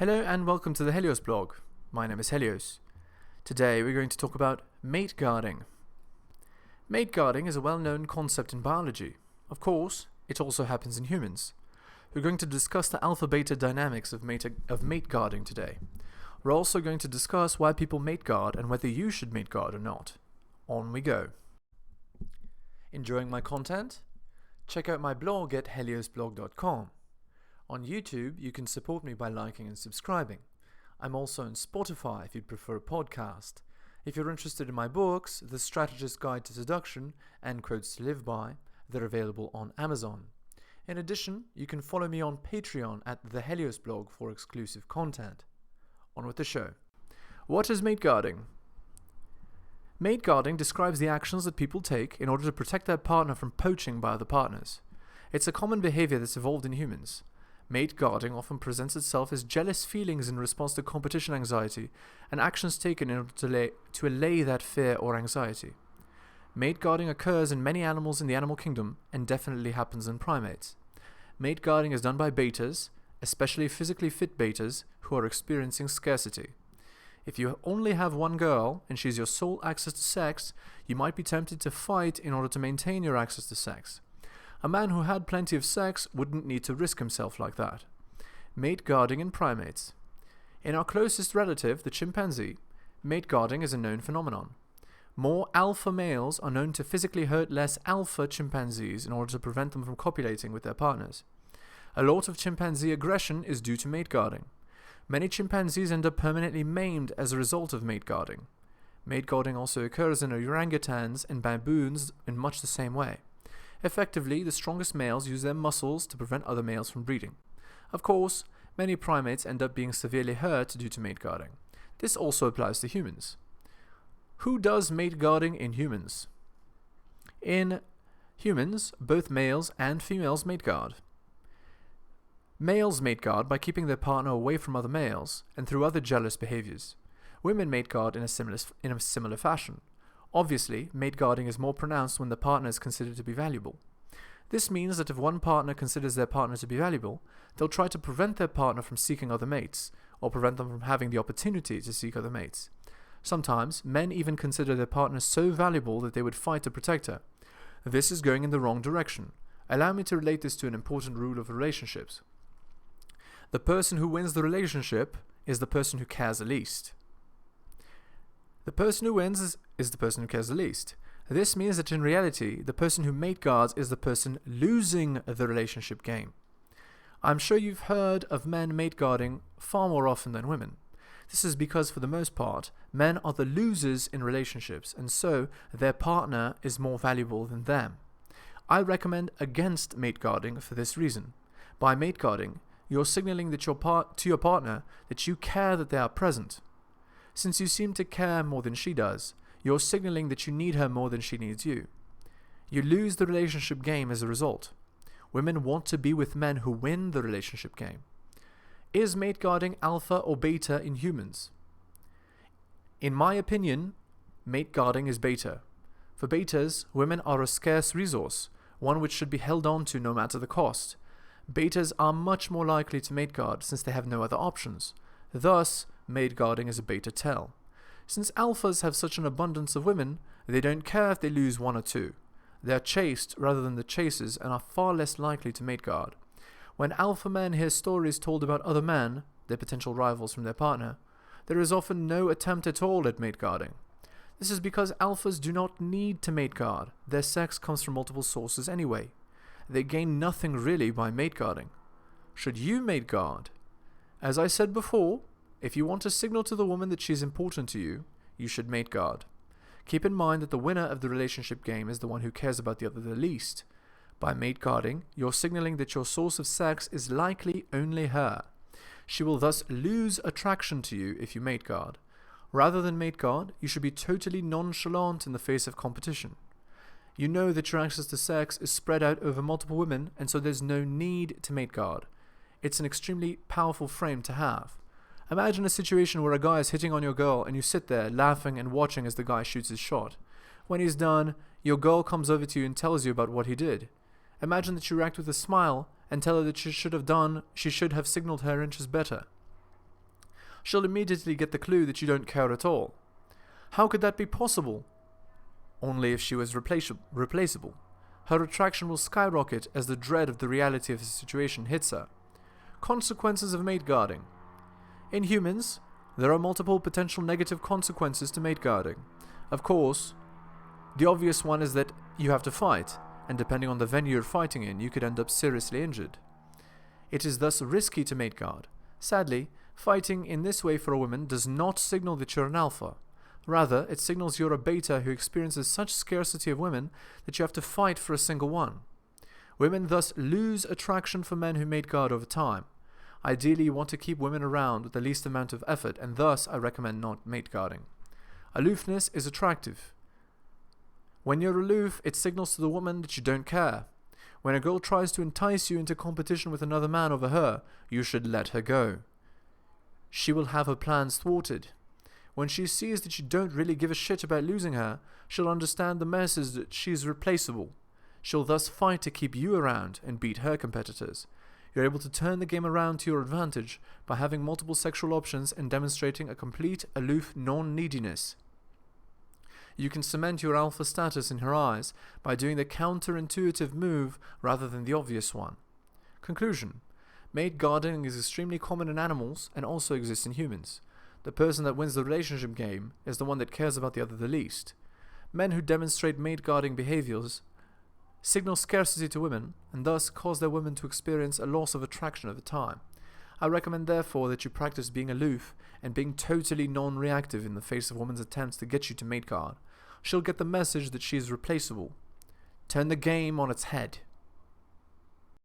Hello and welcome to the heliosblog. My name is Helios. Today we're going to talk about mate guarding. Mate guarding is a well-known concept in biology. Of course, it also happens in humans. We're going to discuss the alpha-beta dynamics of mate guarding today. We're also going to discuss why people mate guard and whether you should mate guard or not. On we go. Enjoying my content? Check out my blog at heliosblog.com. On YouTube, you can support me by liking and subscribing. I'm also on Spotify if you'd prefer a podcast. If you're interested in my books, The Strategist Guide to Seduction and Quotes to Live By, they're available on Amazon. In addition, you can follow me on Patreon at theheliosblog for exclusive content. On with the show. What is mate guarding? Mate guarding describes the actions that people take in order to protect their partner from poaching by other partners. It's a common behavior that's evolved in humans. Mate guarding often presents itself as jealous feelings in response to competition anxiety and actions taken in order to allay that fear or anxiety. Mate guarding occurs in many animals in the animal kingdom and definitely happens in primates. Mate guarding is done by betas, especially physically fit betas who are experiencing scarcity. If you only have one girl and she's your sole access to sex, you might be tempted to fight in order to maintain your access to sex. A man who had plenty of sex wouldn't need to risk himself like that. Mate guarding in primates. In our closest relative, the chimpanzee, mate guarding is a known phenomenon. More alpha males are known to physically hurt less alpha chimpanzees in order to prevent them from copulating with their partners. A lot of chimpanzee aggression is due to mate guarding. Many chimpanzees end up permanently maimed as a result of mate guarding. Mate guarding also occurs in orangutans and baboons in much the same way. Effectively, the strongest males use their muscles to prevent other males from breeding. Of course, many primates end up being severely hurt due to mate guarding. This also applies to humans. Who does mate guarding in humans? In humans, both males and females mate guard. Males mate guard by keeping their partner away from other males and through other jealous behaviors. Women mate guard in a similar fashion. Obviously, mate guarding is more pronounced when the partner is considered to be valuable. This means that if one partner considers their partner to be valuable, they'll try to prevent their partner from seeking other mates, or prevent them from having the opportunity to seek other mates. Sometimes, men even consider their partner so valuable that they would fight to protect her. This is going in the wrong direction. Allow me to relate this to an important rule of relationships. The person who wins the relationship is the person who cares the least. The person who wins is the person who cares the least. This means that in reality, the person who mate guards is the person losing the relationship game. I'm sure you've heard of men mate guarding far more often than women. This is because, for the most part, men are the losers in relationships, and so their partner is more valuable than them. I recommend against mate guarding for this reason. By mate guarding, you're signaling that to your partner that you care that they are present. Since you seem to care more than she does, you're signaling that you need her more than she needs you. You lose the relationship game as a result. Women want to be with men who win the relationship game. Is mate guarding alpha or beta in humans? In my opinion, mate guarding is beta. For betas, women are a scarce resource, one which should be held on to no matter the cost. Betas are much more likely to mate guard since they have no other options. Thus, mate guarding is a beta tell. Since alphas have such an abundance of women, they don't care if they lose one or two. They are chased rather than the chasers and are far less likely to mate guard. When alpha men hear stories told about other men, their potential rivals from their partner, there is often no attempt at all at mate guarding. This is because alphas do not need to mate guard. Their sex comes from multiple sources anyway. They gain nothing really by mate guarding. Should you mate guard? As I said before, if you want to signal to the woman that she's important to you, you should mate guard. Keep in mind that the winner of the relationship game is the one who cares about the other the least. By mate guarding, you're signaling that your source of sex is likely only her. She will thus lose attraction to you if you mate guard. Rather than mate guard, you should be totally nonchalant in the face of competition. You know that your access to sex is spread out over multiple women, and so there's no need to mate guard. It's an extremely powerful frame to have. Imagine a situation where a guy is hitting on your girl and you sit there laughing and watching as the guy shoots his shot. When he's done, your girl comes over to you and tells you about what he did. Imagine that you react with a smile and tell her that she should have signaled her interest better. she'll immediately get the clue that you don't care at all. How could that be possible? Only if she was replaceable. Her attraction will skyrocket as the dread of the reality of the situation hits her. Consequences of mate guarding. In humans, there are multiple potential negative consequences to mate guarding. Of course, the obvious one is that you have to fight, and depending on the venue you're fighting in, you could end up seriously injured. It is thus risky to mate guard. Sadly, fighting in this way for a woman does not signal that you're an alpha. Rather, it signals you're a beta who experiences such scarcity of women that you have to fight for a single one. Women thus lose attraction for men who mate guard over time. Ideally, you want to keep women around with the least amount of effort, and thus I recommend not mate guarding. Aloofness is attractive. When you're aloof, it signals to the woman that you don't care. When a girl tries to entice you into competition with another man over her, you should let her go. She will have her plans thwarted. When she sees that you don't really give a shit about losing her, she'll understand the message that she's replaceable. She'll thus fight to keep you around and beat her competitors. You're able to turn the game around to your advantage by having multiple sexual options and demonstrating a complete, aloof non-neediness. You can cement your alpha status in her eyes by doing the counterintuitive move rather than the obvious one. Conclusion. Mate guarding is extremely common in animals and also exists in humans. The person that wins the relationship game is the one that cares about the other the least. Men who demonstrate mate guarding behaviors signal scarcity to women and thus cause their women to experience a loss of attraction over time. I recommend therefore that you practice being aloof and being totally non-reactive in the face of a woman's attempts to get you to mate guard. She'll get the message that she is replaceable. Turn the game on its head.